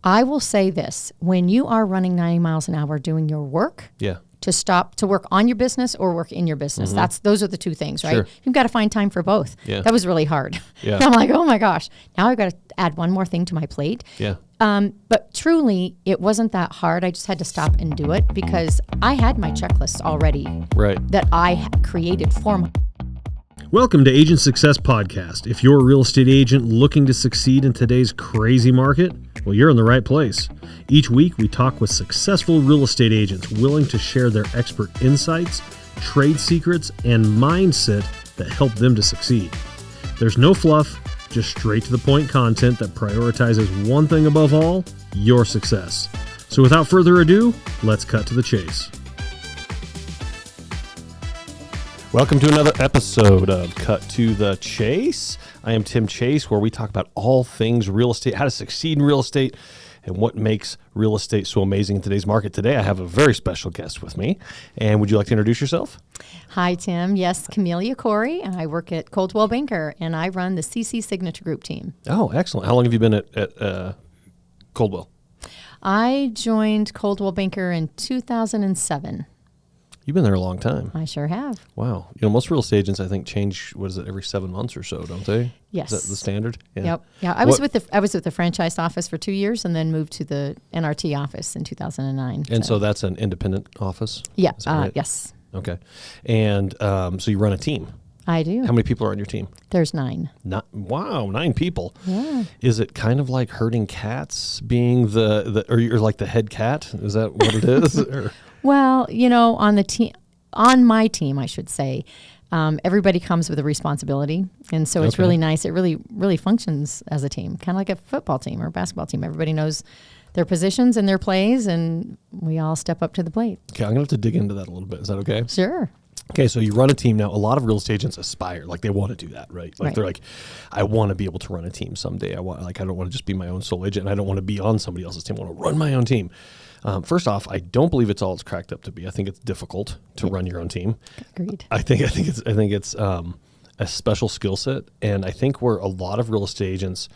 I will say this. When you are running 90 miles an hour doing your work, to stop to work on your business or work in your business. Those are the two things, right? Sure. You've got to find time for both. Yeah. That was really hard. Yeah. And I'm like, oh my gosh, now I've got to add one more thing to my plate. Yeah. But truly, it wasn't that hard. I just had to stop and do it because I had my checklists already that I had created for my. Welcome to Agent Success Podcast. If you're a real estate agent looking to succeed in today's crazy market, well, you're in the right place. Each week, we talk with successful real estate agents willing to share their expert insights, trade secrets, and mindset that help them to succeed. There's no fluff, just straight to the point content that prioritizes one thing above all, your success. So without further ado, let's cut to the chase. Welcome to another episode of Cut to the Chase. I am Tim Chase, where we talk about all things real estate, how to succeed in real estate, and what makes real estate so amazing in today's market. Today, I have a very special guest with me. And would you like to introduce yourself? Hi, Tim. Yes, Camellia Coray. I work at Coldwell Banker, and I run the CC Signature Group team. Oh, excellent. How long have you been at Coldwell? I joined Coldwell Banker in 2007. You've been there a long time. I sure have. Wow. You know, most real estate agents, I think, change, every 7 months or so, don't they? Yes. Is that the standard? Yeah. Yep. Yeah. I was with the franchise office for 2 years and then moved to the NRT office in 2009. And so that's an independent office? Yeah. Right? Yes. Okay. And so you run a team? I do. How many people are on your team? There's 9. Wow, 9 people. Yeah. Is it kind of like herding cats, being or you're like the head cat? Is that what it is? Or? Well, you know, on my team, I should say, everybody comes with a responsibility. And so it's really nice. It really, really functions as a team, kind of like a football team or a basketball team. Everybody knows their positions and their plays, and we all step up to the plate. Okay, I'm going to have to dig into that a little bit. Is that okay? Sure. Okay, so you run a team. Now, a lot of real estate agents aspire, like they want to do that, right? Like They're like, I want to be able to run a team someday. I don't want to just be my own sole agent, and I don't want to be on somebody else's team. I want to run my own team. First off, I don't believe it's all it's cracked up to be. I think it's difficult to run your own team. Agreed. I think it's a special skill set, and I think where a lot of real estate agents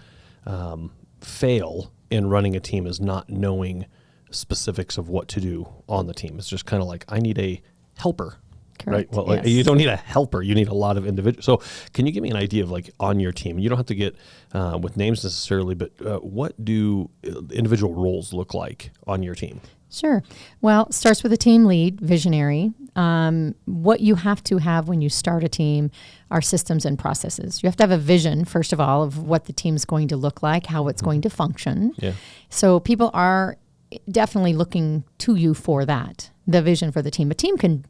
fail in running a team is not knowing specifics of what to do on the team. It's just kind of like, I need a helper. Correct. Right. Well, yes. You don't need a helper. You need a lot of individuals. So can you give me an idea of like on your team? You don't have to get with names necessarily, but what do individual roles look like on your team? Sure. Well, it starts with a team lead, visionary. What you have to have when you start a team are systems and processes. You have to have a vision, first of all, of what the team's going to look like, how it's going to function. Yeah. So people are definitely looking to you for that, the vision for the team. A team can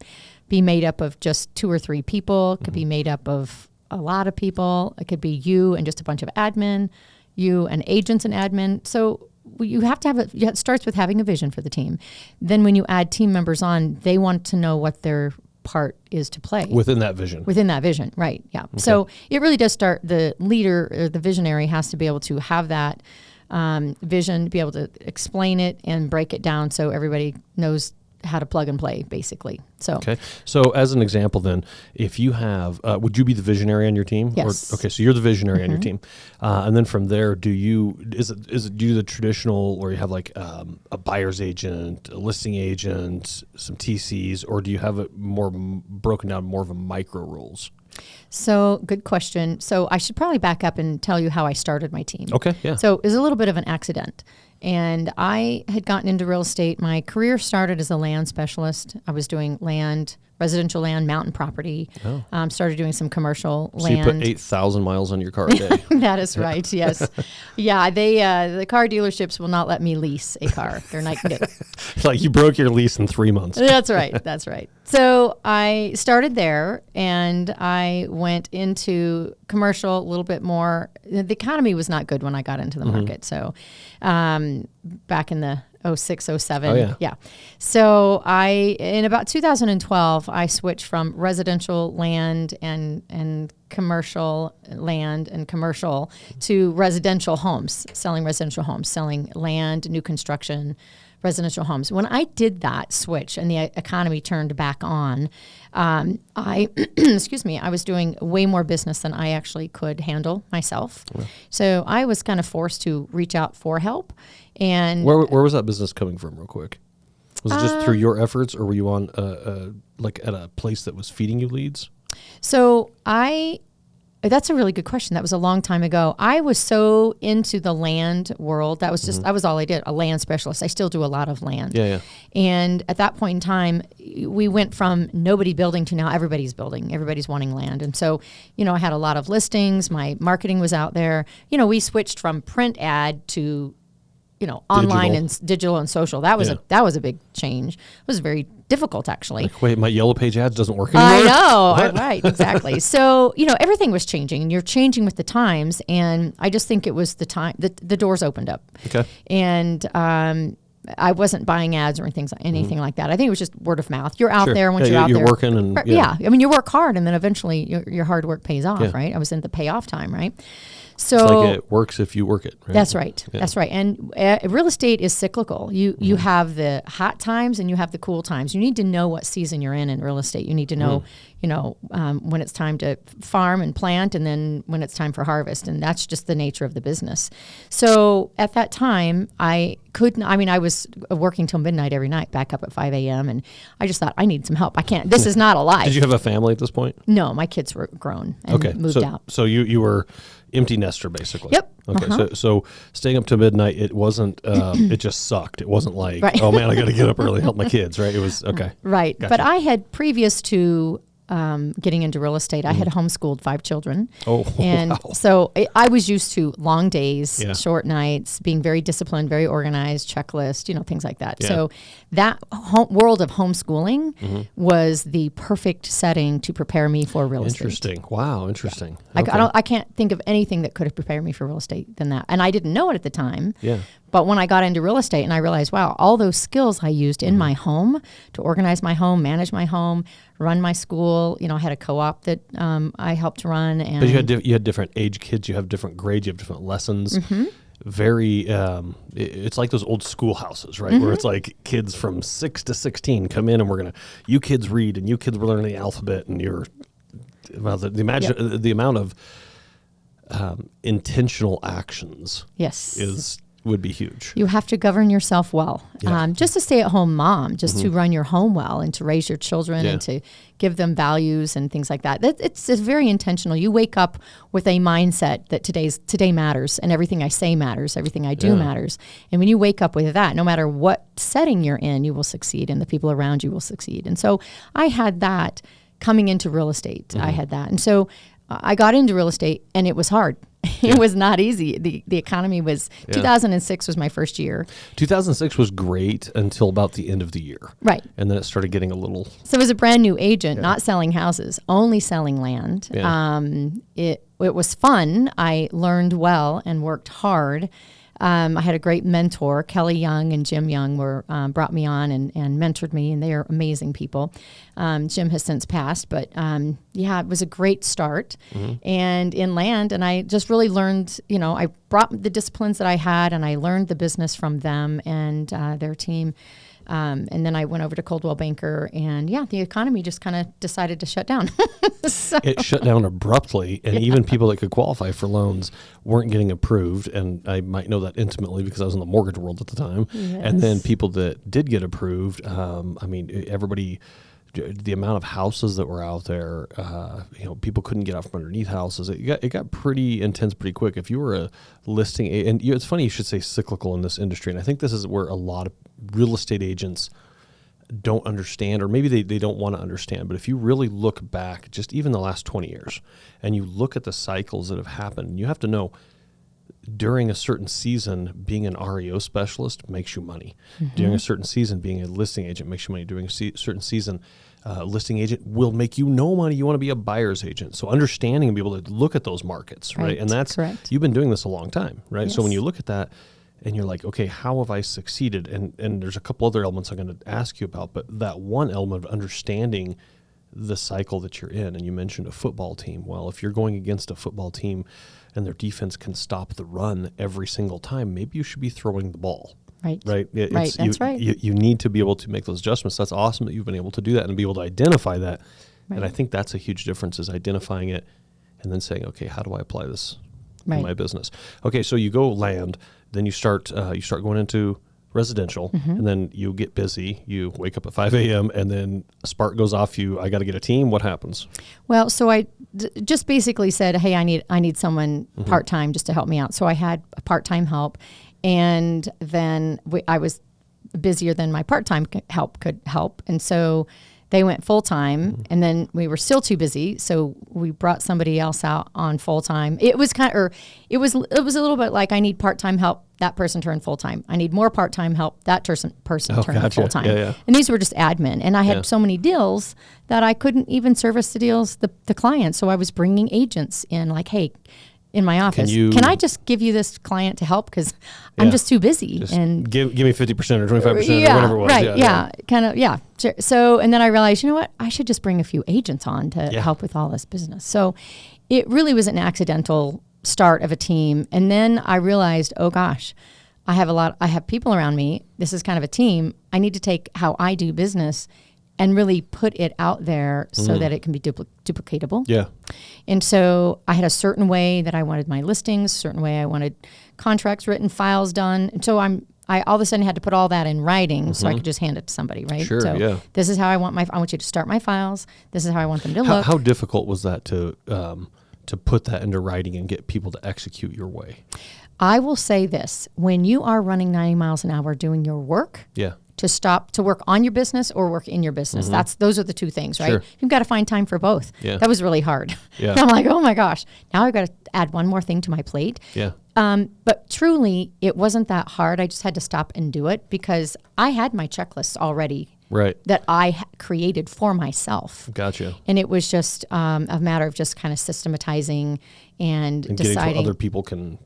be made up of just 2 or 3 people. It could be made up of a lot of people. It could be you and just a bunch of admin, you and agents and admin. So you have to have it starts with having a vision for the team. Then when you add team members on, they want to know what their part is to play. Within that vision. Within that vision, right, yeah. Okay. So it really does start, the leader or the visionary has to be able to have that vision, be able to explain it and break it down so everybody knows how to plug and play, basically. So So as an example, then, if you have, would you be the visionary on your team? Yes. Okay, so you're the visionary on your team, and then from there, do you do the traditional, or you have like a buyer's agent, a listing agent, some TCs, or do you have it more broken down, more of a micro roles? So good question. So I should probably back up and tell you how I started my team. Okay, yeah. So it was a little bit of an accident. And I had gotten into real estate. My career started as a land specialist. I was doing land, residential land, mountain property. Started doing some commercial land. So you put 8,000 miles on your car a day. That is right, yes. Yeah, the car dealerships will not let me lease a car. They're not good. Like you broke your lease in 3 months. That's right. So I started there and I went into commercial a little bit more. The economy was not good when I got into the market. So back in the 06, 07. Oh, yeah. So in about 2012, I switched from residential land and commercial land and commercial to residential homes, selling land, new construction, residential homes. When I did that switch and the economy turned back on, I I was doing way more business than I actually could handle myself. Yeah. So I was kind of forced to reach out for help. And where was that business coming from, real quick? Was it just through your efforts, or were you on like at a place that was feeding you leads? So that's a really good question. That was a long time ago. I was so into the land world. That was just, that was all I did, a land specialist. I still do a lot of land. Yeah. And at that point in time, we went from nobody building to now everybody's building. Everybody's wanting land. And so, I had a lot of listings. My marketing was out there. We switched from print ad to online and digital and social. That was a big change. It was very difficult, actually. Like, wait, my Yellow Page ads doesn't work anymore? I know. Right, exactly. So, everything was changing, and you're changing with the times. And I just think it was the time that the doors opened up. Okay. And I wasn't buying ads or anything like that. I think it was just word of mouth. You're out there once you're out there. You're working. And I mean, you work hard, and then eventually your hard work pays off, right? I was in the payoff time, right? So it's like it works if you work it, right? That's right. Yeah. That's right. And real estate is cyclical. You have the hot times and you have the cool times. You need to know what season you're in real estate. You need to know, when it's time to farm and plant, and then when it's time for harvest. And that's just the nature of the business. So at that time, I was working till midnight every night, back up at 5 a.m. And I just thought, I need some help. I can't. This is not a life. Did you have a family at this point? No, my kids were grown and moved out. So you were empty nester, basically. Yep. Okay. So staying up to midnight, it wasn't. It just sucked. It wasn't like, oh man, I got to get up early and help my kids. Right. It was okay. Right. Gotcha. But I had, previous to getting into real estate, I had homeschooled 5 children. Oh, and wow. So I was used to long days, Yeah. short nights, being very disciplined, very organized, checklist, things like that. Yeah. So that world of homeschooling was the perfect setting to prepare me for real estate. Interesting. Wow. Interesting. Yeah. Okay. I can't think of anything that could have prepared me for real estate than that. And I didn't know it at the time. Yeah. But when I got into real estate and I realized, wow, all those skills I used in my home to organize my home, manage my home, run my school, I had a co-op that I helped run. And But you had different age kids, you have different grades, you have different lessons. Very, it's like those old schoolhouses, right? Where it's like kids from 6 to 16 come in and you kids read and you kids were learning the alphabet, and the amount of intentional actions would be huge. You have to govern yourself well. Yeah. Just a stay-at-home mom, just to run your home well and to raise your children and to give them values and things like that. It's very intentional. You wake up with a mindset that today matters, and everything I say matters, everything I do matters. And when you wake up with that, no matter what setting you're in, you will succeed, and the people around you will succeed. And so I had that coming into real estate. I had that. And so I got into real estate, and it was hard. It was not easy. The economy was, 2006 was my first year. 2006 was great until about the end of the year. Right. And then it started getting a little... So as a brand new agent, not selling houses, only selling land, it was fun. I learned well and worked hard. I had a great mentor. Kelly Young and Jim Young brought me on and mentored me, and they are amazing people. Jim has since passed, but it was a great start. And in land, and I just really learned, I brought the disciplines that I had, and I learned the business from them and their team. And then I went over to Coldwell Banker, and the economy just kind of decided to shut down. It shut down abruptly, and even people that could qualify for loans weren't getting approved. And I might know that intimately because I was in the mortgage world at the time. Yes. And then people that did get approved, everybody, the amount of houses that were out there, people couldn't get out from underneath houses. It got pretty intense pretty quick. If you were a listing, and it's funny you should say cyclical in this industry, and I think this is where a lot of real estate agents don't understand, or maybe they don't want to understand. But if you really look back, just even the last 20 years, and you look at the cycles that have happened, you have to know during a certain season, being an REO specialist makes you money. During a certain season, being a listing agent makes you money. During a certain season, listing agent will make you no money. You want to be a buyer's agent. So understanding and be able to look at those markets, right? And that's correct. You've been doing this a long time, right? Yes. So when you look at that and you're like, okay, how have I succeeded? And there's a couple other elements I'm going to ask you about, but that one element of understanding the cycle that you're in. And you mentioned a football team. Well, if you're going against a football team and their defense can stop the run every single time, maybe you should be throwing the ball. Right. Right. That's right. You need to be able to make those adjustments. That's awesome that you've been able to do that and be able to identify that. Right. And I think that's a huge difference, is identifying it and then saying, okay, how do I apply this in my business? Okay, so you go land, then you start going into residential, and then you get busy. You wake up at 5 a.m. and then a spark goes off. I got to get a team. What happens? Well, so I just basically said, hey, I need someone part-time just to help me out. So I had a part-time help, and then I was busier than my part-time help could help. And so they went full-time, and then we were still too busy. So we brought somebody else out on full-time. It was it was a little bit like, I need part-time help. That person turned full-time. I need more part-time help. That person turned full-time. Yeah. And these were just admin. And I had so many deals that I couldn't even service the deals, the clients. So I was bringing agents in, like, hey, in my office, can I just give you this client to help? Because I'm just too busy. And give me 50% or 25% or whatever it was. Right. Sure. So, and then I realized, you know what? I should just bring a few agents on to help with all this business. So it really was an accidental start of a team. And then I realized, oh gosh, I have people around me. This is kind of a team. I need to take how I do business and really put it out there so that it can be duplicatable. Yeah. And so I had a certain way that I wanted my listings, a certain way I wanted contracts written, files done. And so I all of a sudden had to put all that in writing so I could just hand it to somebody, right? Sure, so this is how I want you to start my files. This is how I want them to look. How difficult was that to put that into writing and get people to execute your way? I will say this: when you are running 90 miles an hour doing your work, to stop to work on your business or work in your business, those are the two things, right? Sure. You've got to find time for both. Yeah. That was really hard. Yeah. And I'm like, oh my gosh, now I've got to add one more thing to my plate. Yeah. But truly, it wasn't that hard. I just had to stop and do it because I had my checklists already. Right. That I created for myself. Gotcha. And it was just a matter of just kind of systematizing and deciding. Getting so other people can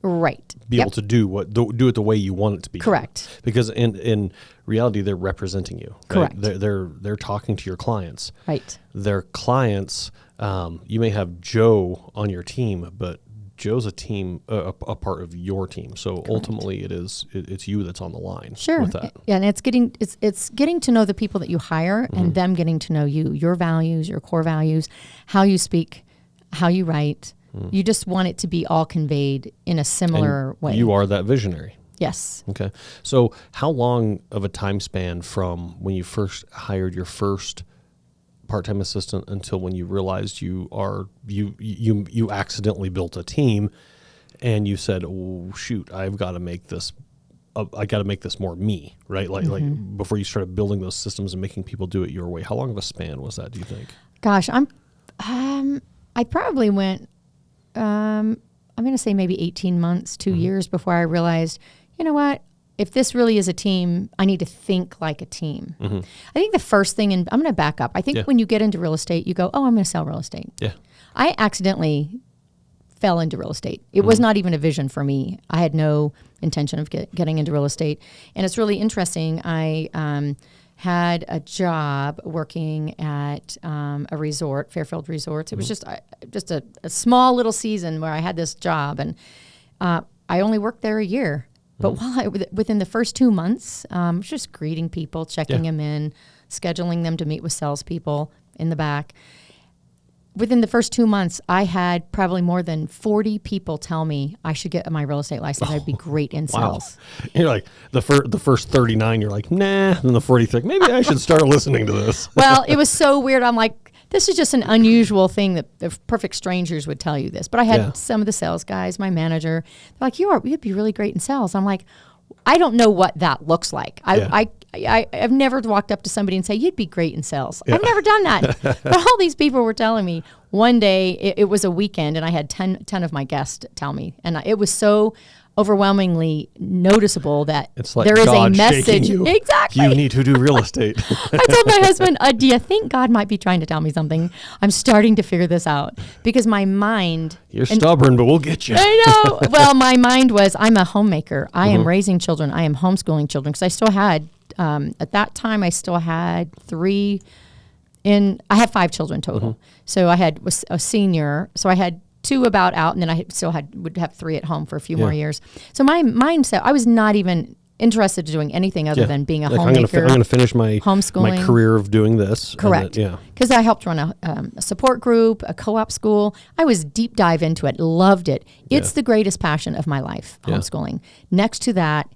be able to do it the way you want it to be. Correct. Done. Because in reality, they're representing you. Right? Correct. They're talking to your clients. Right. Their clients, you may have Joe on your team, but Joe's a team, a part of your team. So Correct. Ultimately, it's you that's on the line. Sure. With that. Yeah, and it's getting to know the people that you hire and them getting to know you, your values, your core values, how you speak, how you write. You just want it to be all conveyed in a similar way. You are that visionary. Yes. Okay. So how long of a time span from when you first hired your first part-time assistant until when you realized you accidentally built a team and you said, oh shoot, I've got to make this I got to make this more me, right? Like before you started building those systems and making people do it your way. How long of a span was that, do you think? Gosh, I probably went I'm going to say maybe 18 months, 2 years before I realized, you know what? If this really is a team, I need to think like a team. I think the first thing, and I'm going to back up. I think when you get into real estate, you go, oh, I'm going to sell real estate. Yeah. I accidentally fell into real estate. It was not even a vision for me. I had no intention of getting into real estate. And it's really interesting. I had a job working at a resort, Fairfield Resorts. It was just a small little season where I had this job. And I only worked there a year. But within the first 2 months, just greeting people, checking them in, scheduling them to meet with salespeople in the back. Within the first 2 months, I had probably more than 40 people tell me I should get my real estate license. I'd be great in sales. You're like, the first 39, you're like, nah. And the 40th, like, maybe I should start listening to this. Well, it was so weird. I'm like, this is just an unusual thing that the perfect strangers would tell you this. But I had some of the sales guys, my manager, they're like, you'd be really great in sales. I'm like, I don't know what that looks like. I've never walked up to somebody and say, you'd be great in sales. I've never done that. But all these people were telling me. One day, it was a weekend, and I had 10 of my guests tell me. And it was so overwhelmingly noticeable that it's like there is God a message. You. Exactly. You need to do real estate. I told my husband, do you think God might be trying to tell me something? I'm starting to figure this out because my mind. You're stubborn, but we'll get you. I know. Well, my mind was, I'm a homemaker. I am raising children. I am homeschooling children because I still had, at that time, I still had 3 I had 5 children total. So I was a senior. So I had 2 about out, and then I still would have 3 at home for a few more years. So my mindset, I was not even interested in doing anything other than being a homemaker. I'm going to finish my homeschooling. My career of doing this. Correct. Because I helped run a support group, a co-op school. I was deep dive into it, loved it. It's the greatest passion of my life, homeschooling. Next to that,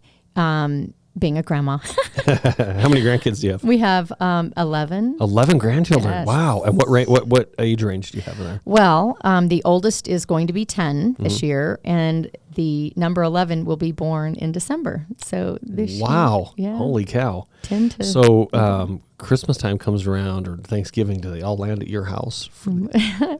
being a grandma. How many grandkids do you have? We have 11. 11 grandchildren. Yes. Wow. And what age range do you have in there? Well, the oldest is going to be 10 this year, and the number 11 will be born in December. So this year. Yeah. Holy cow. 10 to So Christmas time comes around, or Thanksgiving, do they all land at your house?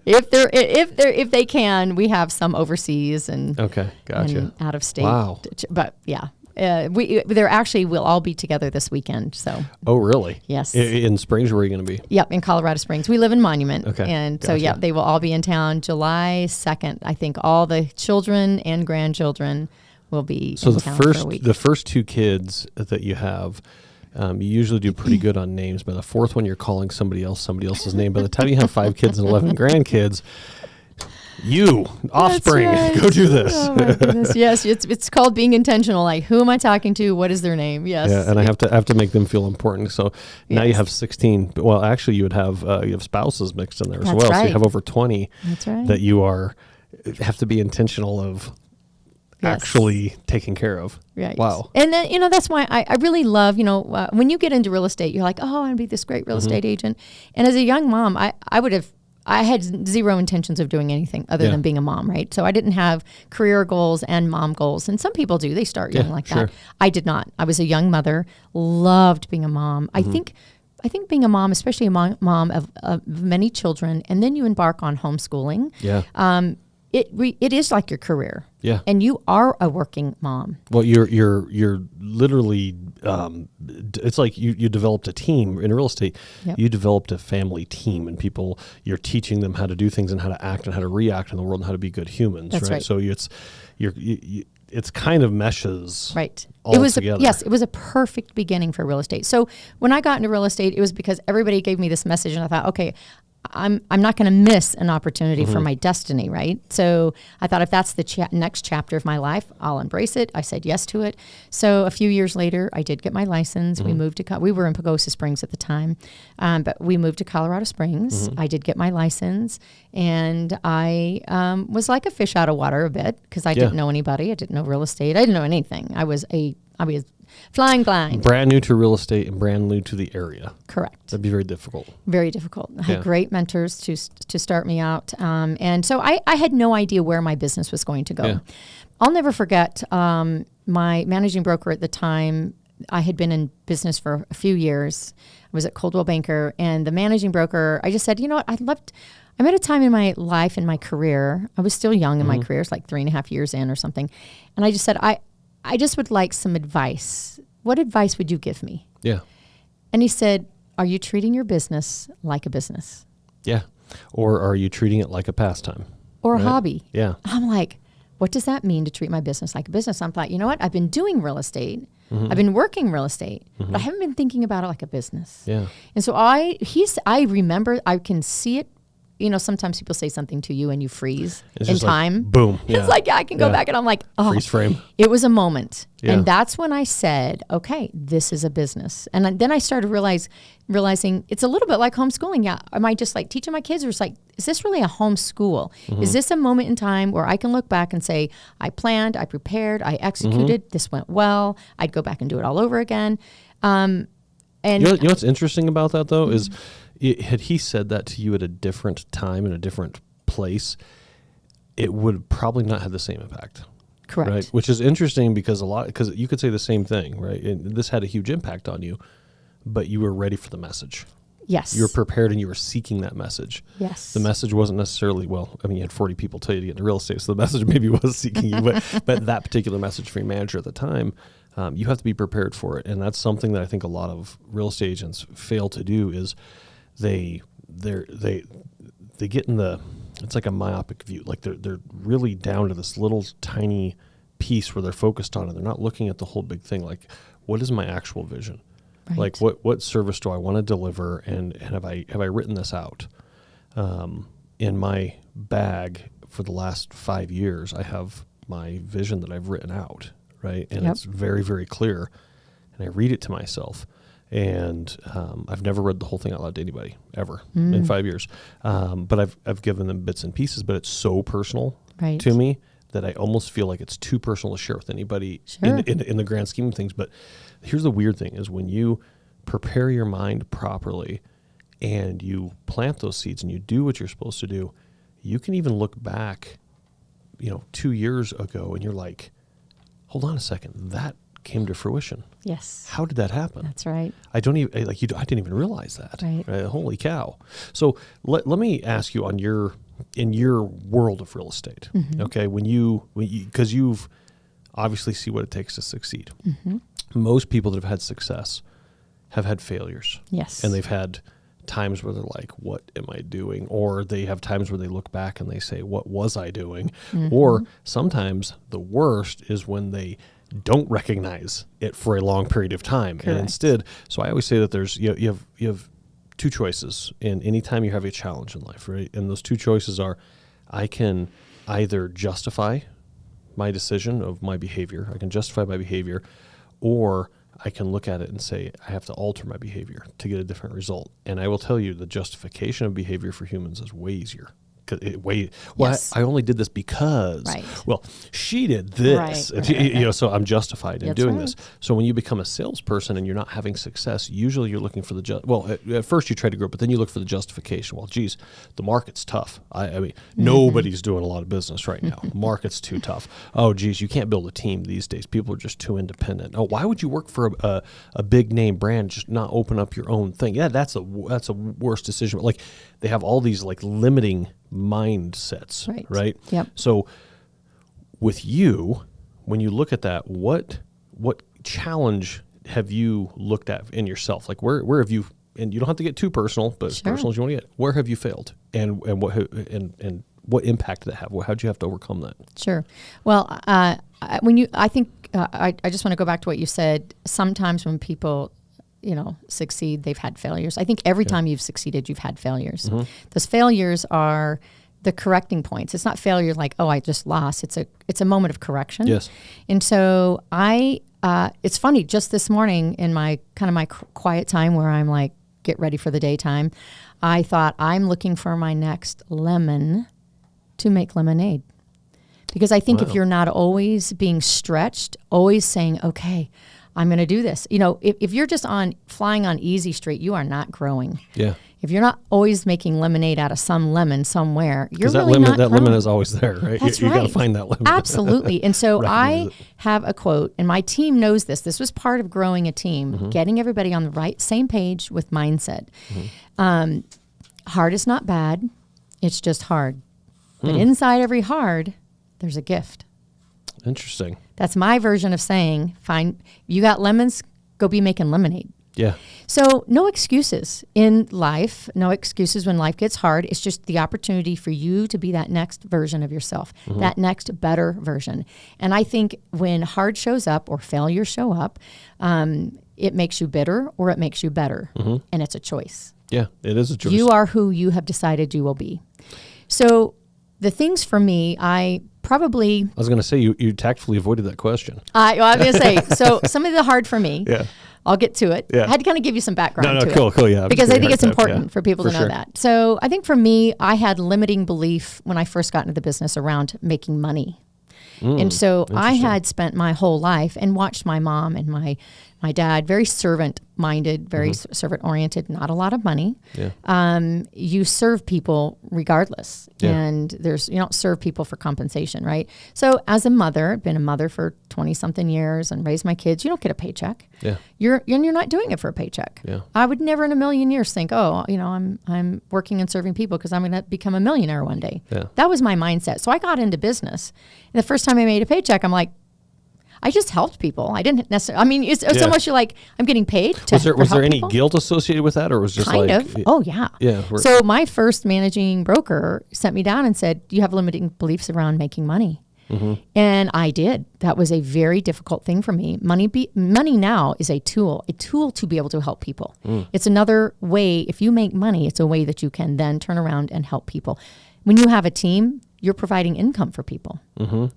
if they can, we have some overseas and okay, gotcha. And out of state. Wow. But yeah. There actually will all be together this weekend. So. Oh, really? Yes. In Springs, where are you going to be? Yep, in Colorado Springs. We live in Monument. Okay. And gotcha. so, yeah, they will all be in town July 2nd. I think all the children and grandchildren will be in town for a week. The first 2 kids that you have, you usually do pretty good on names. By the 4th one, you're calling somebody else's name. By the time you have 5 kids and 11 grandkids, offspring, right. go do this. Oh my goodness. Yes, it's called being intentional. Like, who am I talking to? What is their name? Yes. Yeah, and I have to make them feel important. So now you have 16. Well, actually, you have spouses mixed in there as well. Right. So you have over 20. That's right. That you have to be intentional of actually taking care of. Right. Wow. And then, that's why I really love, when you get into real estate, you're like, oh, I want to be this great real estate agent. And as a young mom, I had zero intentions of doing anything other than being a mom, right? So I didn't have career goals and mom goals. And some people do. They start young like that. I did not. I was a young mother, loved being a mom. I think being a mom, especially a mom of many children, and then you embark on homeschooling. Yeah. It is like your career. Yeah. And you are a working mom. Well, you're literally, it's like you developed a team in real estate. Yep. You developed a family team, and you're teaching them how to do things and how to act and how to react in the world and how to be good humans. That's right. So it's kind of meshes right. all together. It was a perfect beginning for real estate. So when I got into real estate, it was because everybody gave me this message, and I thought, okay, I'm not going to miss an opportunity for my destiny, right? So I thought if that's the next chapter of my life, I'll embrace it. I said yes to it. So a few years later, I did get my license. We moved to we were in Pagosa Springs at the time, but we moved to Colorado Springs. I did get my license, and I was like a fish out of water a bit because I didn't know anybody. I didn't know real estate. I didn't know anything. I was flying blind. Brand new to real estate and brand new to the area. Correct. That'd be very difficult. Very difficult. I had great mentors to start me out. And so I had no idea where my business was going to go. Yeah. I'll never forget my managing broker at the time. I had been in business for a few years. I was at Coldwell Banker, and the managing broker, I just said, you know what, I'm at a time in my life, in my career. I was still young in my career. It's like 3.5 years in or something. And I just said, I just would like some advice. What advice would you give me? Yeah. And he said, are you treating your business like a business? Yeah. Or are you treating it like a pastime? Or a hobby? Yeah. I'm like, what does that mean to treat my business like a business? I'm like, you know what? I've been doing real estate. I've been working real estate, but I haven't been thinking about it like a business. Yeah. And so I remember, I can see it. Sometimes people say something to you and you freeze in time. Like, boom. Yeah. It's like, I can go back and I'm like, oh. Freeze frame. It was a moment. Yeah. And that's when I said, okay, this is a business. And then I started realizing it's a little bit like homeschooling. Yeah. Am I just like teaching my kids, or it's like, is this really a homeschool? Is this a moment in time where I can look back and say, I planned, I prepared, I executed, this went well, I'd go back and do it all over again. And you know what's interesting about that, though, is had he said that to you at a different time in a different place, it would probably not have the same impact. Correct. Right? Which is interesting because you could say the same thing, right? And this had a huge impact on you, but you were ready for the message. Yes. You were prepared and you were seeking that message. Yes. The message wasn't necessarily, you had 40 people tell you to get into real estate, so the message maybe was seeking you, but that particular message for your manager at the time, you have to be prepared for it. And that's something that I think a lot of real estate agents fail to do is they get in it's like a myopic view. Like they're really down to this little tiny piece where they're focused on it. They're not looking at the whole big thing. Like, what is my actual vision? Right. Like what service do I want to deliver, and have I written this out? In my bag for the last 5 years, I have my vision that I've written out, right? And it's very, very clear, and I read it to myself. And I've never read the whole thing out loud to anybody ever in 5 years. But I've given them bits and pieces, but it's so personal to me that I almost feel like it's too personal to share with anybody in the grand scheme of things. But here's the weird thing is when you prepare your mind properly and you plant those seeds and you do what you're supposed to do, you can even look back, 2 years ago and you're like, hold on a second, that came to fruition. Yes. How did that happen? That's right. I didn't even realize that. Right. Holy cow. So let me ask you in your world of real estate, okay, because you've obviously see what it takes to succeed. Most people that have had success have had failures. Yes. And they've had times where they're like, what am I doing? Or they have times where they look back and they say, what was I doing? Or sometimes the worst is when they don't recognize it for a long period of time. Correct. And instead, so I always say that there's, you have two choices in any time you have a challenge in life, right? And those two choices are, I can either justify my decision of my behavior, I can justify my behavior, or I can look at it and say, I have to alter my behavior to get a different result. And I will tell you, the justification of behavior for humans is way easier. Yes. I only did this because, she did this. So I'm justified in doing this. So when you become a salesperson and you're not having success, usually you're looking for at first you try to grow, but then you look for the justification. Well, geez, the market's tough. I mean, nobody's doing a lot of business right now. The market's too tough. Oh, geez, you can't build a team these days. People are just too independent. Oh, why would you work for a big name brand, just not open up your own thing? Yeah, that's a worse decision. Like they have all these like limiting mindsets, right? Yep. So with you, when you look at that, what challenge have you looked at in yourself? Like where have you, and you don't have to get too personal, but as personal as you want to get, where have you failed and what impact did that have? How'd you have to overcome that? Sure. Well, I just want to go back to what you said. Sometimes when people succeed, they've had failures. I think every time you've succeeded, you've had failures. Those failures are the correcting points. It's not failure like, oh, I just lost. It's a moment of correction. Yes. And so it's funny, just this morning in my quiet time where I'm like, get ready for the daytime, I thought I'm looking for my next lemon to make lemonade. Because I think if you're not always being stretched, always saying, okay, I'm going to do this. If you're just flying on easy street, you are not growing. Yeah. If you're not always making lemonade out of some lemon somewhere, you're really not that growing. lemon is always there, right? That's you right. got to find that lemon. Absolutely. And so I have a quote, and my team knows this. This was part of growing a team, getting everybody on the same page with mindset. Hard is not bad. It's just hard. But inside every hard, there's a gift. Interesting. That's my version of saying, fine, you got lemons, go be making lemonade. Yeah. So no excuses in life, no excuses when life gets hard. It's just the opportunity for you to be that next version of yourself, that next better version. And I think when hard shows up or failure show up, it makes you bitter or it makes you better. And it's a choice. Yeah, it is a choice. You are who you have decided you will be. So the things for me, I was going to say, you tactfully avoided that question. I was going to say, so some of the hard for me, I'll get to it. Yeah. I had to kind of give you some background to it. Cool, yeah. Because I think it's important for people to know sure. that. So I think for me, I had limiting belief when I first got into the business around making money. And so I had spent my whole life and watched my mom and my dad, very servant-minded, very servant-oriented, not a lot of money. Yeah. You serve people regardless. Yeah. And you don't serve people for compensation, right? So as a mother, been a mother for 20-something years and raised my kids, you don't get a paycheck. Yeah. You're not doing it for a paycheck. Yeah. I would never in a million years think, I'm working and serving people because I'm going to become a millionaire one day. Yeah. That was my mindset. So I got into business. And the first time I made a paycheck, I'm like, I just helped people. I didn't necessarily, it's almost you're like, I'm getting paid to Was there any people? guilt associated with that, or was just kind of? Oh, yeah. Yeah. So my first managing broker sent me down and said, you have limiting beliefs around making money. And I did. That was a very difficult thing for me. Money now is a tool to be able to help people. It's another way. If you make money, it's a way that you can then turn around and help people. When you have a team, you're providing income for people.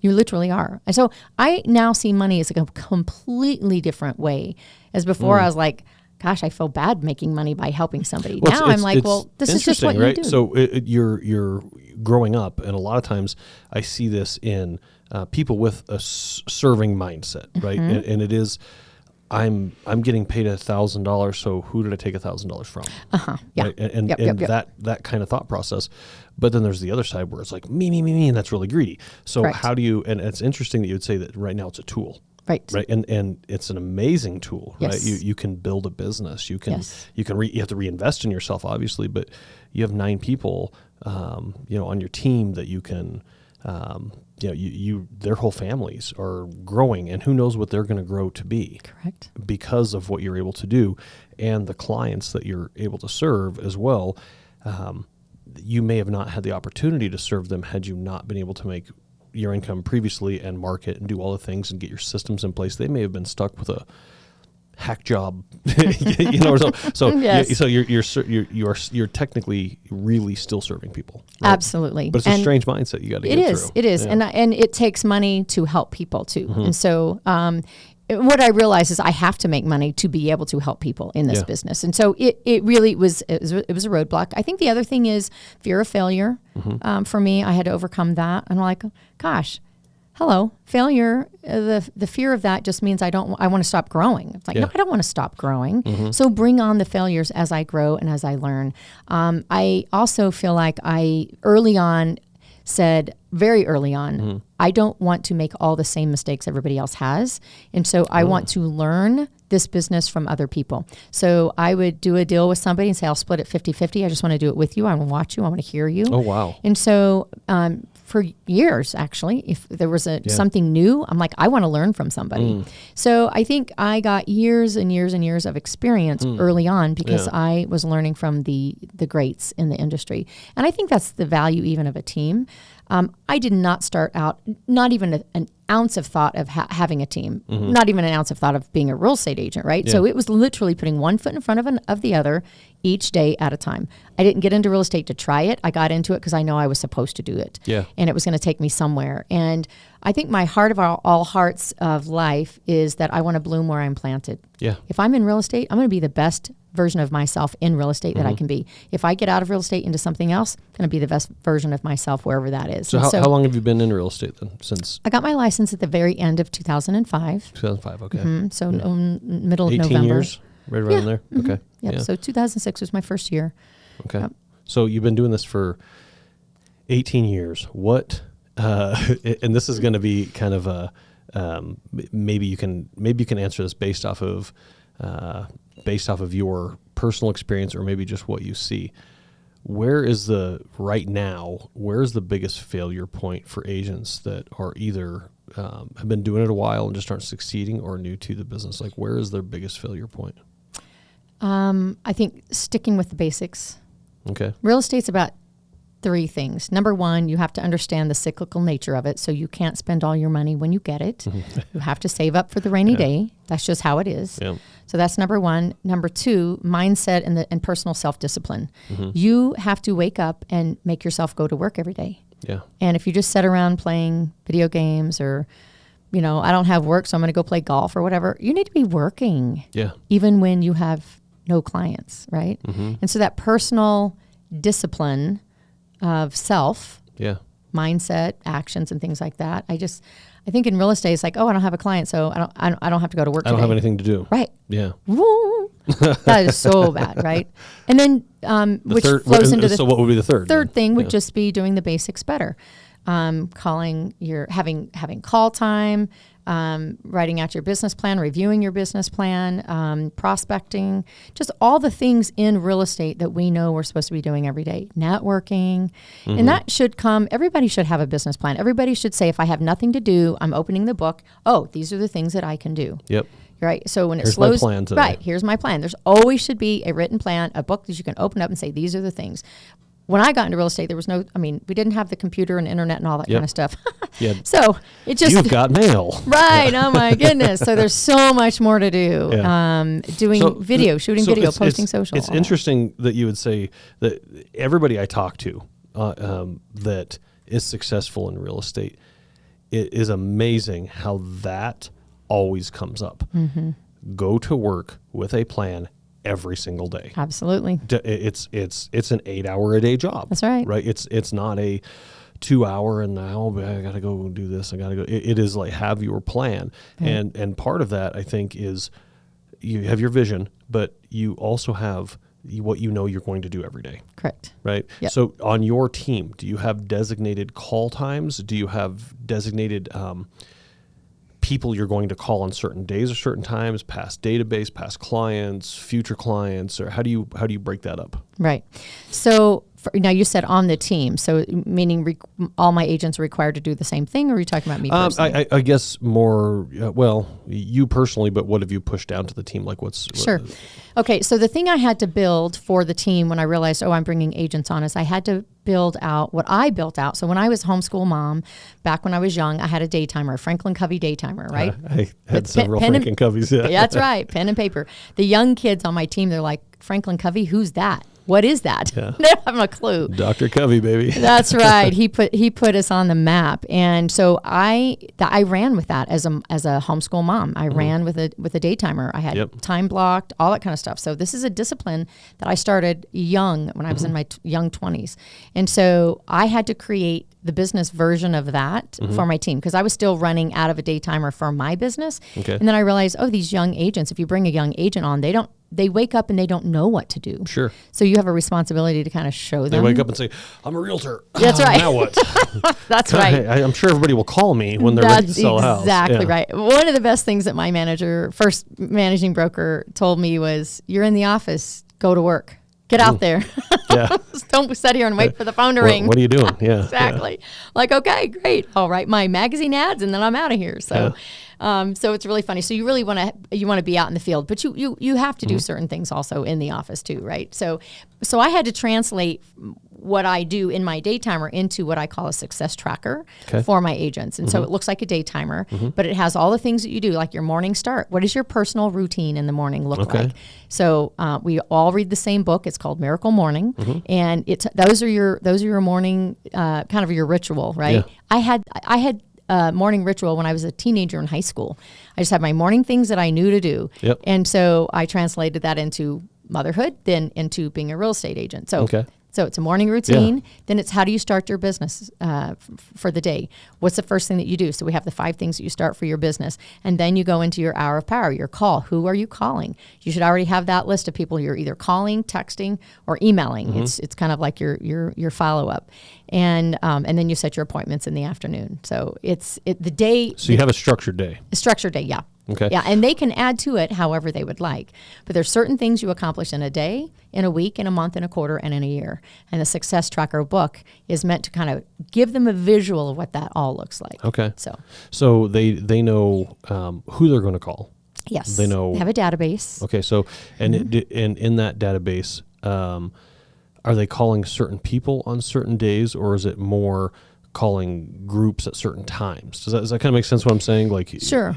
You literally are. And so I now see money as a completely different way. As before, I was like, gosh, I feel bad making money by helping somebody. Well, now I'm like, well, this is just what right? you do. So you're growing up, and a lot of times I see this in people with a serving mindset, right? And it is, I'm getting paid $1,000, so who did I take $1,000 from? Yeah. Right? And that kind of thought process. But then there's the other side where it's like me, and that's really greedy. So Correct. how do you? And it's interesting that you would say that right now it's a tool. Right. And it's an amazing tool, Yes. right? You can build a business. You can Yes. you have to reinvest in yourself, obviously, but you have 9 people, on your team that you can, their whole families are growing, and who knows what they're going to grow to be. Correct. Because of what you're able to do, and the clients that you're able to serve as well. You may have not had the opportunity to serve them had you not been able to make your income previously and market and do all the things and get your systems in place. They may have been stuck with a hack job, or so. So, Yes. so you're technically really still serving people. Right? Absolutely. But it's a strange mindset you got to get through. It is. Yeah. And it takes money to help people too. And so, what I realized is I have to make money to be able to help people in this business. And so it really was a roadblock. I think the other thing is fear of failure. For me, I had to overcome that. And I'm like, gosh, hello, failure. The fear of that just means I want to stop growing. It's like, no, I don't want to stop growing. So bring on the failures as I grow and as I learn. I also feel like I said very early on, I don't want to make all the same mistakes everybody else has. And so I want to learn this business from other people. So I would do a deal with somebody and say, I'll split it 50-50. I just want to do it with you. I want to watch you. I want to hear you. Oh, wow. And so for years, actually, if there was something new, I'm like, I want to learn from somebody. So I think I got years and years and years of experience early on because I was learning from the greats in the industry. And I think that's the value even of a team. I did not start out, not even an ounce of thought of having a team, not even an ounce of thought of being a real estate agent, right? Yeah. So it was literally putting one foot in front of the other each day at a time. I didn't get into real estate to try it. I got into it because I know I was supposed to do it. Yeah. And it was going to take me somewhere. And I think my heart of all hearts of life is that I want to bloom where I'm planted. Yeah. If I'm in real estate, I'm going to be the best version of myself in real estate that I can be. If I get out of real estate into something else, I'm going to be the best version of myself wherever that is. So how long have you been in real estate then? Since I got my license at the very end of 2005. 2005, okay. Middle of 18 November. years, right around there? Okay. Yep. Yeah. So 2006 was my first year. Okay. Yep. So you've been doing this for 18 years. What, and this is going to be kind of a, maybe you can answer this based off of your personal experience or maybe just what you see. Where's the biggest failure point for agents that are either have been doing it a while and just aren't succeeding or new to the business? Like, where is their biggest failure point? I think sticking with the basics. Okay. Real estate's about 3 things. Number 1, you have to understand the cyclical nature of it. So you can't spend all your money when you get it. You have to save up for the rainy day. That's just how it is. Yeah. So that's number 1. Number 2, mindset and personal self-discipline. You have to wake up and make yourself go to work every day. Yeah. And if you just sit around playing video games or, I don't have work, so I'm going to go play golf or whatever, you need to be working. Yeah. Even when you have no clients, right? And so that personal discipline of self, mindset, actions, and things like that. I think in real estate, it's like, oh, I don't have a client, so I don't have to go to work today. I don't have anything to do. Right. Yeah. That is so bad, right? And then, So what would be the third? Third thing would just be doing the basics better. Having call time, writing out your business plan, reviewing your business plan, prospecting, just all the things in real estate that we know we're supposed to be doing every day. Networking. And that should come, everybody should have a business plan. Everybody should say, if I have nothing to do, I'm opening the book. Oh, these are the things that I can do. Yep. Right. So when it Here's slows, my plan today. right, here's my plan. There's always should be a written plan, a book that you can open up and say, these are the things. when I got into real estate, there was we didn't have the computer and internet and all that kind of stuff. Yeah. So it just You've got mail. right. Oh my goodness. So there's so much more to do. Yeah. Doing video, shooting video, posting social. It's interesting that you would say that everybody I talk to that is successful in real estate, it is amazing how that always comes up. Mm-hmm. Go to work with a plan every single day. Absolutely. It's an 8-hour-a-day job. That's right. Right. It's not a 2-hour and now I got to go and do this. I got to go. It is like have your plan. Mm-hmm. And part of that I think is you have your vision, but you also have what you know you're going to do every day. Correct. Right. Yep. So on your team, do you have designated call times? Do you have designated people you're going to call on certain days or certain times, past database, past clients, future clients, or how do you break that up? Right. So now you said on the team, so meaning all my agents are required to do the same thing, or are you talking about me personally? I guess more, you personally, but what have you pushed down to the team? Like Sure. Okay, so the thing I had to build for the team when I realized, I'm bringing agents on, is I had to build out what I built out. So when I was homeschool mom, back when I was young, I had a daytimer, a Franklin Covey daytimer, right? I had several Franklin Coveys, yeah. That's right, pen and paper. The young kids on my team, they're like, Franklin Covey, who's that? What is that? Yeah. They don't have a clue. Dr. Covey, baby. That's right. He put us on the map, and so I ran with that as a homeschool mom. I ran with a daytimer. I had time blocked, all that kind of stuff. So this is a discipline that I started young when I was in my young 20s, and so I had to create the business version of that for my team because I was still running out of a daytimer for my business. Okay. And then I realized, these young agents. If you bring a young agent on, they wake up and they don't know what to do. Sure. So you have a responsibility to kind of show them. They wake up and say, I'm a realtor. That's right. Now what? That's right. I'm sure everybody will call me when they're ready to sell a house. Exactly right. One of the best things that my first managing broker told me was, you're in the office, go to work. Get out there. Yeah. Don't sit here and wait for the phone to ring. What are you doing? Yeah. Exactly. Like, okay, great. I'll write my magazine ads and then I'm out of here. So, so it's really funny. So you really want to be out in the field, but you have to do certain things also in the office too, right? So I had to translate what I do in my daytimer into what I call a success tracker for my agents. And so it looks like a daytimer, but it has all the things that you do, like your morning start. What does your personal routine in the morning look like? So we all read the same book. It's called Miracle Morning, and those are your morning kind of your ritual, right? Yeah. I had morning ritual when I was a teenager in high school. I just had my morning things that I knew to do, and so I translated that into motherhood, then into being a real estate agent. So it's a morning routine. Then it's how do you start your business for the day? What's the first thing that you do? So we have the 5 things that you start for your business. And then you go into your hour of power, your call. Who are you calling? You should already have that list of people you're either calling, texting, or emailing. It's kind of like your follow-up. And then you set your appointments in the afternoon. So the day. So you have a structured day. A structured day, yeah. Okay. Yeah, and they can add to it however they would like. But there's certain things you accomplish in a day, in a week, in a month, in a quarter, and in a year. And the Success Tracker book is meant to kind of give them a visual of what that all looks like. Okay. So they know who they're going to call. Yes. They know. They have a database. Okay. So and in that database, are they calling certain people on certain days, or is it more calling groups at certain times? Does that kind of make sense? What I'm saying? Like sure.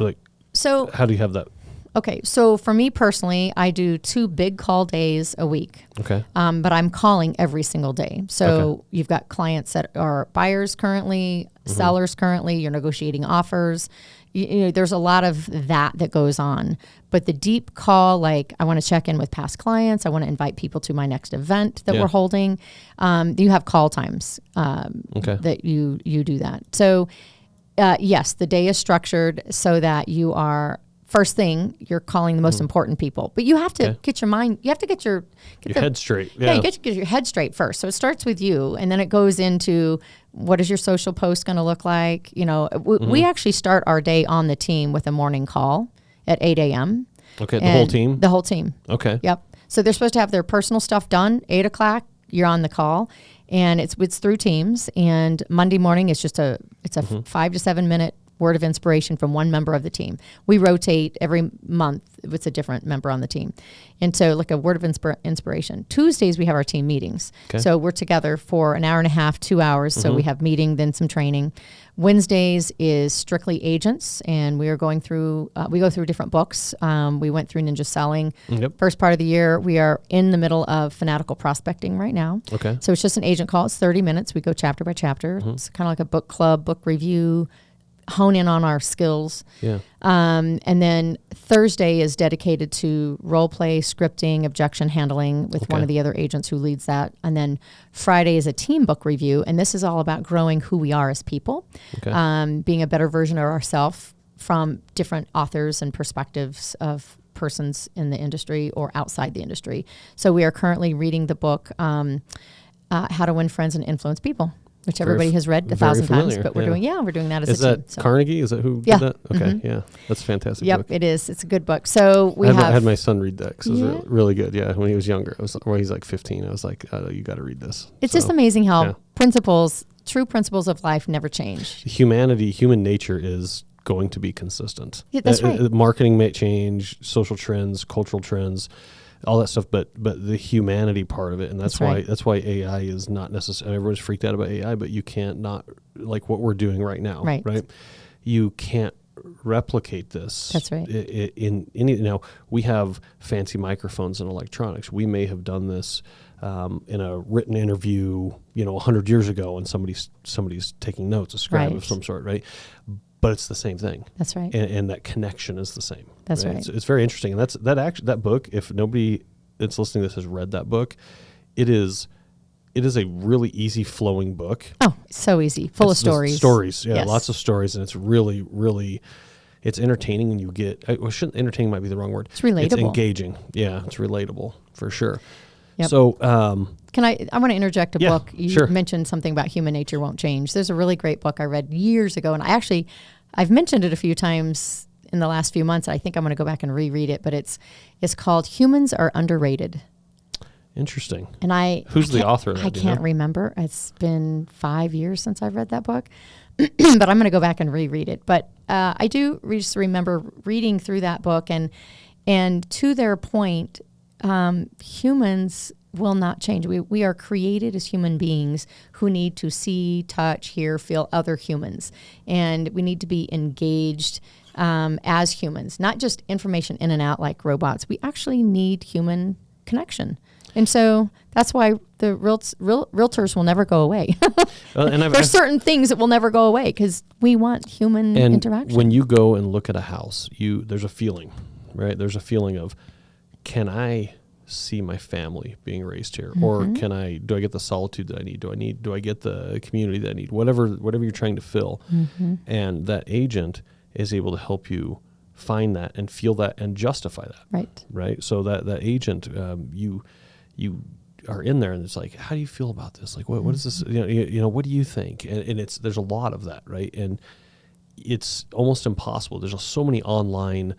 So how do you have that? Okay, so for me personally, I do 2 big call days a week. Okay. But I'm calling every single day. So you've got clients that are buyers currently, sellers currently, you're negotiating offers. You know, there's a lot of that goes on. But the deep call, like I want to check in with past clients, I want to invite people to my next event that we're holding. You have call times that you do that. So yes, the day is structured so that you are first thing you're calling the most important people, but you have to get your mind. You have to get your head straight. Yeah, you get your head straight first. So it starts with you, and then it goes into what is your social post going to look like. You know, we actually start our day on the team with a morning call at 8 a.m. Okay, the whole team. The whole team. Okay. Yep. So they're supposed to have their personal stuff done. 8 o'clock, you're on the call. And it's through Teams, and Monday morning it's a 5 to 7 minute word of inspiration from one member of the team. We rotate every month. It's a different member on the team. And so like a word of inspiration. Tuesdays, we have our team meetings. Okay. So we're together for an hour and a half, 2 hours. So we have meeting, then some training. Wednesdays is strictly agents, and we are going through, we go through different books. We went through Ninja Selling. Yep. First part of the year, we are in the middle of Fanatical Prospecting right now. Okay. So it's just an agent call. It's 30 minutes. We go chapter by chapter. It's kind of like a book club, book review, hone in on our skills. Yeah. And then Thursday is dedicated to role play, scripting, objection handling with one of the other agents who leads that. And then Friday is a team book review. And this is all about growing who we are as people, being a better version of ourselves from different authors and perspectives of persons in the industry or outside the industry. So we are currently reading the book, How to Win Friends and Influence People, which everybody has read 1,000 times, but we're doing that as a team. Is that Carnegie? Is that who did that? Okay, yeah. That's a fantastic book. It is. It's a good book. So I had my son read that because it was really, really good. Yeah, when he was younger, he's like 15. I was like, oh, you got to read this. It's just amazing how true principles of life never change. Human nature is going to be consistent. Yeah, that's right. Marketing may change, social trends, cultural trends, all that stuff, but the humanity part of it, and that's why AI is not necessarily. Everyone's freaked out about AI, but you can't not like what we're doing right now, right? You can't replicate this. That's right. In any we have fancy microphones and electronics. We may have done this in a written interview, 100 years ago, and somebody's taking notes, a scribe of some sort, right? But it's the same thing. That's right. And that connection is the same. That's right. It's very interesting. And that book, if nobody that's listening to this has read that book, it is a really easy flowing book. Oh, so easy. Full of stories. Stories. Yeah. Yes. Lots of stories. And it's really, really, it's entertaining, and you get, entertaining might be the wrong word. It's relatable. It's engaging. Yeah. It's relatable for sure. Yep. So, I want to interject a book. You sure. mentioned something about human nature won't change. There's a really great book I read years ago, and I've mentioned it a few times in the last few months. I think I'm going to go back and reread it, but it's called Humans Are Underrated. Interesting. And who's the author of that? I can't remember. It's been 5 years since I've read that book, but I'm going to go back and reread it. But I do just remember reading through that book, and to their point, humans will not change. We are created as human beings who need to see, touch, hear, feel other humans. And we need to be engaged as humans, not just information in and out like robots. We actually need human connection. And so that's why the realtors will never go away. There's certain things that will never go away because we want human interaction. When you go and look at a house, there's a feeling, right? There's a feeling of, can I see my family being raised here, or do I get the solitude that I need? Do I get the community that I need? Whatever you're trying to fill, and that agent is able to help you find that and feel that and justify that. Right. So that agent, you are in there, and it's like, how do you feel about this? Like, what is this? What do you think? And there's a lot of that, right? And it's almost impossible. There's so many online.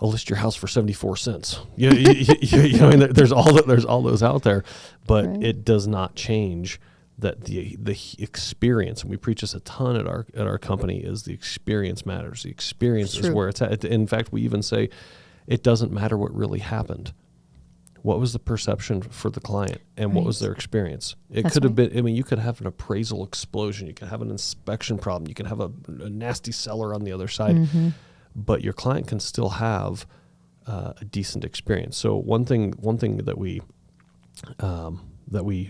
I'll list your house for 74 cents. And there's all those out there, but it does not change that the experience. And we preach this a ton at our company. Is the experience matters. The experience is where it's at. In fact, we even say it doesn't matter what really happened. What was the perception for the client, and what was their experience? It could have been. I mean, you could have an appraisal explosion. You could have an inspection problem. You could have a nasty seller on the other side. But your client can still have a decent experience. So one thing that we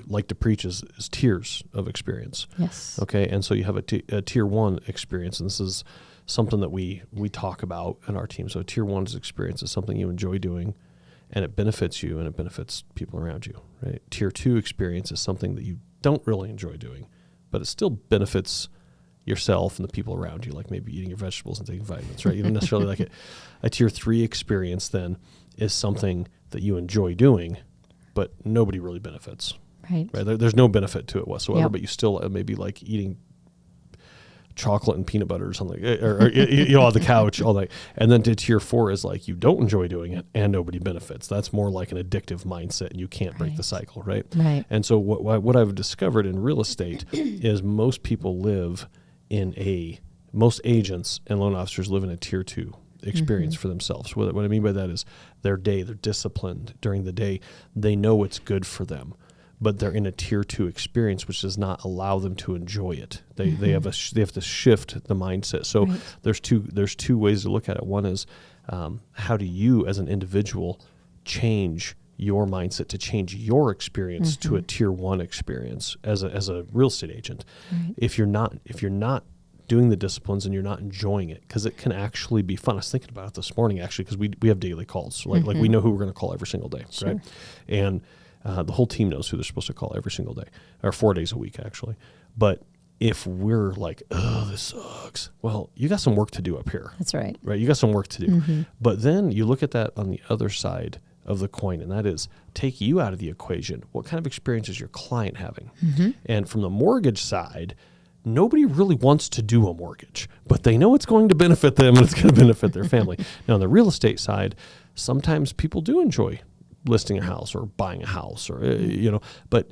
like to preach is tiers of experience. Yes. Okay, and so you have a tier one experience, and this is something that we talk about in our team. So tier one's experience is something you enjoy doing, and it benefits you and it benefits people around you. Right. Tier two experience is something that you don't really enjoy doing, but it still benefits yourself and the people around you, like maybe eating your vegetables and taking vitamins, right? You don't necessarily like it. A tier three experience then is something that you enjoy doing, but nobody really benefits. Right. There's no benefit to it whatsoever, but you still maybe like eating chocolate and peanut butter or something, or on the couch all night. And then to tier four is like you don't enjoy doing it and nobody benefits. That's more like an addictive mindset, and you can't break the cycle, right? And so what I've discovered in real estate is most people live in a most agents and loan officers live in a tier 2 experience for themselves. What I mean by that is they're disciplined during the day. They know what's good for them, but they're in a tier 2 experience, which does not allow them to enjoy it. They have to shift the mindset. So there's two ways to look at it. One is how do you as an individual change your mindset to change your experience to a tier 1 experience as a real estate agent. If you're not doing the disciplines and you're not enjoying it, because it can actually be fun. I was thinking about it this morning actually, because we have daily calls. So like we know who we're going to call every single day, right? And the whole team knows who they're supposed to call every single day, or 4 days a week actually. But if we're like, oh, this sucks, well, you got some work to do up here. That's right. Right, you got some work to do. But then you look at that on the other side of the coin, and that is take you out of the equation. What kind of experience is your client having? And from the mortgage side, nobody really wants to do a mortgage, but they know it's going to benefit them and it's going to benefit their family. Now, on the real estate side, sometimes people do enjoy listing a house or buying a house, or but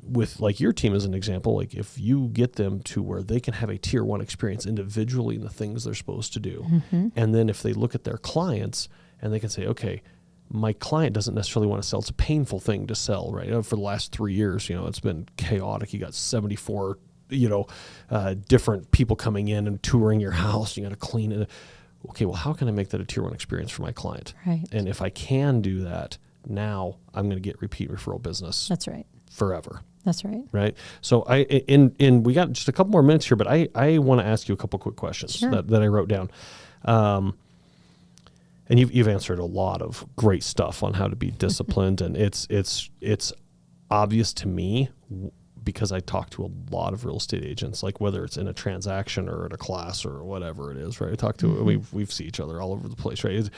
with like your team as an example, like if you get them to where they can have a tier 1 experience individually in the things they're supposed to do, and then if they look at their clients and they can say, okay, my client doesn't necessarily want to sell. It's a painful thing to sell, right? For the last 3 years, it's been chaotic. You got 74 different people coming in and touring your house. You got to clean it. Okay, well, how can I make that a tier 1 experience for my client? Right. And if I can do that, now I'm going to get repeat referral business. That's right. Forever. That's right. Right. So we got just a couple more minutes here, but I want to ask you a couple quick questions that I wrote down. And you've answered a lot of great stuff on how to be disciplined, and it's obvious to me because I talk to a lot of real estate agents, like whether it's in a transaction or at a class or whatever it is, right? I talk to we see each other all over the place, right?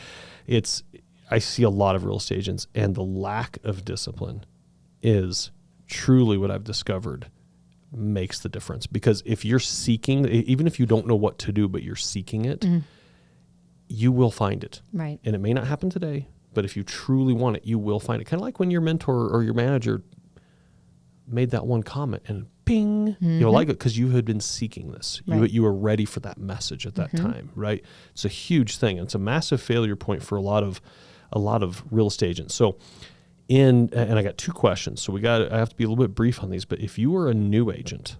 I see a lot of real estate agents, and the lack of discipline is truly what I've discovered makes the difference. Because if you're seeking, even if you don't know what to do, but you're seeking it, you will find it. Right. And it may not happen today, but if you truly want it, you will find it. Kind of like when your mentor or your manager made that one comment and ping, you'll like it because you had been seeking this. Right. You were ready for that message at that time, right? It's a huge thing. It's a massive failure point for a lot of real estate agents. So and I got 2 questions. So I have to be a little bit brief on these, but if you were a new agent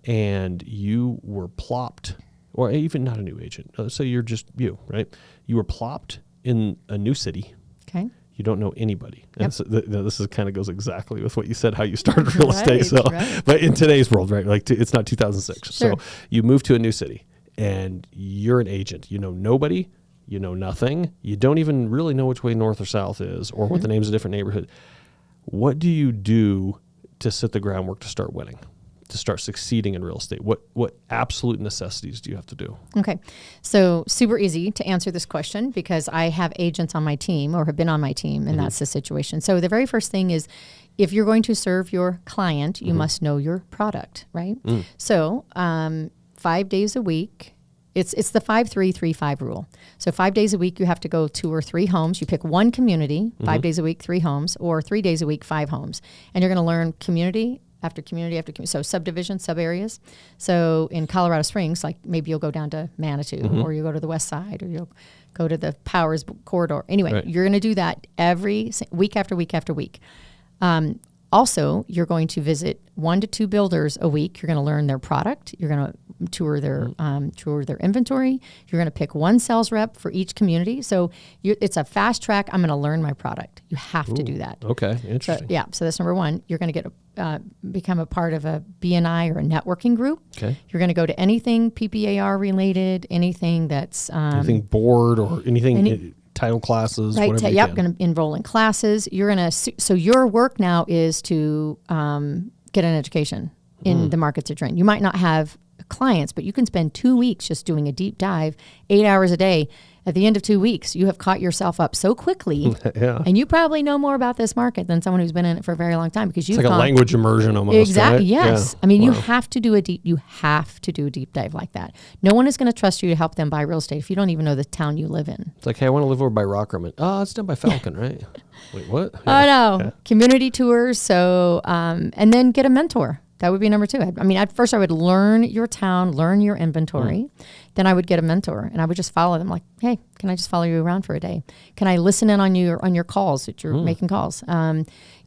and you were plopped, or even not a new agent, let's say you're just right? You were plopped in a new city. Okay. You don't know anybody. And so this kind of goes exactly with what you said, how you started real estate. So, but in today's world, right? Like it's not 2006. Sure. So you move to a new city and you're an agent. You know nobody. You know nothing. You don't even really know which way north or south is, or what the names of different neighborhoods. What do you do to set the groundwork to start winning, to start succeeding in real estate? What absolute necessities do you have to do? Okay. So super easy to answer this question because I have agents on my team or have been on my team, and that's the situation. So the very first thing is, if you're going to serve your client, you must know your product, right? So 5 days a week, it's the 5-3-3-5 rule. So 5 days a week, you have to go 2 or 3 homes. You pick one community, 5 days a week, 3 homes, or 3 days a week, 5 homes. And you're going to learn community after community after community. So subdivision, sub areas. So in Colorado Springs, like maybe you'll go down to Manitou, or you'll go to the west side, or you'll go to the Powers corridor. Anyway, you're going to do that every week after week after week. Also, you're going to visit 1 to 2 builders a week. You're going to learn their product. You're going to tour their inventory. You're going to pick one sales rep for each community. So it's a fast track. I'm going to learn my product. You have to do that. Okay, interesting. So that's number 1. You're going to become a part of a BNI or a networking group. Okay. You're going to go to anything PPAR related, anything that's anything board or anything. Title classes, whatever you can. Going to enroll in classes. You're going to, so your work now is to get an education in the markets that you're in. You might not have clients, but you can spend 2 weeks just doing a deep dive, 8 hours a day. At the end of 2 weeks, you have caught yourself up so quickly, and you probably know more about this market than someone who's been in it for a very long time because you've it's like a language immersion almost. Exactly. Right? Yes. Yeah. I mean, you have to do a deep dive like that. No one is going to trust you to help them buy real estate if you don't even know the town you live in. It's like, hey, I want to live over by Rockerman. Oh, it's done by Falcon, right? Wait, what? Yeah. Oh no, community tours. So, and then get a mentor. That would be number 2. I mean, at first I would learn your town, learn your inventory. Then I would get a mentor, and I would just follow them. Like, hey, can I just follow you around for a day? Can I listen in on your calls that you're making calls?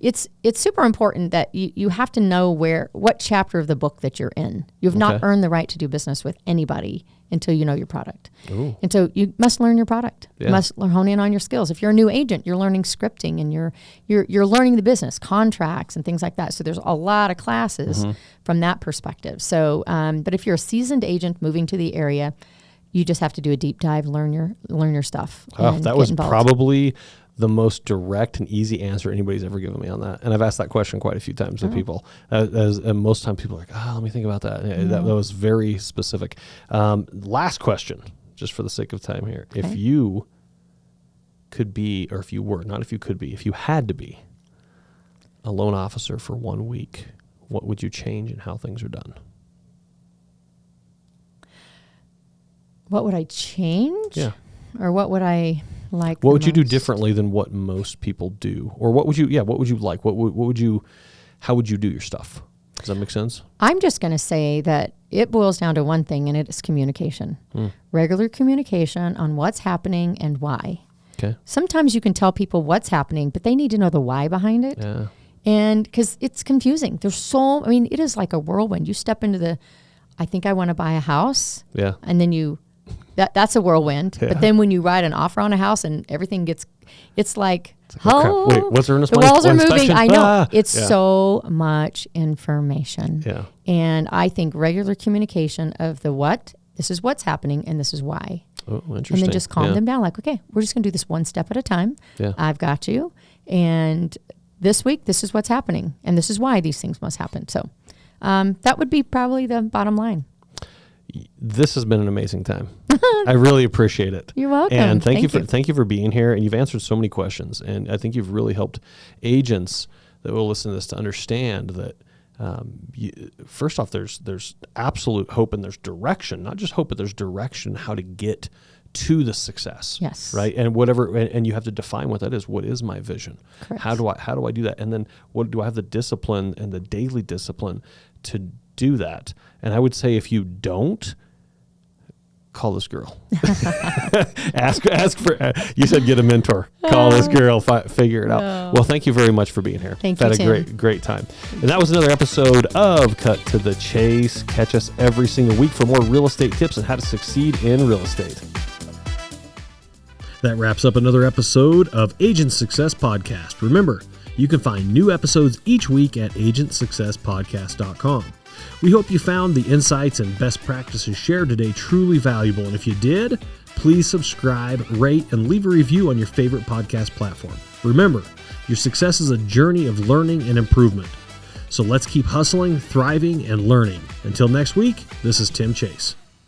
It's super important that you have to know what chapter of the book that you're in. You have not earned the right to do business with anybody until you know your product. Ooh. And so you must learn your product. Yeah. You must hone in on your skills. If you're a new agent, you're learning scripting, and you're learning the business, contracts, and things like that. So there's a lot of classes from that perspective. So, but if you're a seasoned agent moving to the area, you just have to do a deep dive, learn your stuff. Oh, that was probably the most direct and easy answer anybody's ever given me on that. And I've asked that question quite a few times to people. And most time people are like, let me think about that. That was very specific. Last question, just for the sake of time here. Okay. If you could be, or if you were, not if you could be, if you had to be a loan officer for 1 week, what would you change in how things are done? What would I change? Yeah. Or what would I like? What would you do differently than what most people do? Or what would you like? How would you do your stuff? Does that make sense? I'm just going to say that it boils down to one thing, and it is communication. Regular communication on what's happening and why. Okay. Sometimes you can tell people what's happening, but they need to know the why behind it. Yeah. And because it's confusing. It is like a whirlwind. You step into I think I want to buy a house. Yeah. And then that's a whirlwind. Yeah. But then when you write an offer on a house and everything it's like, oh, wait, what's the earnest the walls are moving. I know. It's so much information. Yeah. And I think regular communication of the what, this is what's happening and this is why. Oh, interesting. And then just calm them down. Like, okay, we're just going to do this one step at a time. Yeah. I've got you. And this week, this is what's happening. And this is why these things must happen. So that would be probably the bottom line. This has been an amazing time. I really appreciate it. You're welcome. And thank you for being here. And you've answered so many questions. And I think you've really helped agents that will listen to this to understand that first off, there's absolute hope and there's direction. Not just hope, but there's direction how to get to the success. Yes. Right. And and you have to define what that is. What is my vision? Correct. How do I do that? And then what do I have the discipline and the daily discipline to do that? And I would say if you don't, call this girl. ask for. You said get a mentor. Call this girl. Figure it out. Well, thank you very much for being here. Thank you, Tim. Had a great time. And that was another episode of Cut to the Chase. Catch us every single week for more real estate tips and how to succeed in real estate. That wraps up another episode of Agent Success Podcast. Remember, you can find new episodes each week at agentsuccesspodcast.com. We hope you found the insights and best practices shared today truly valuable. And if you did, please subscribe, rate, and leave a review on your favorite podcast platform. Remember, your success is a journey of learning and improvement. So let's keep hustling, thriving, and learning. Until next week, this is Tim Chase.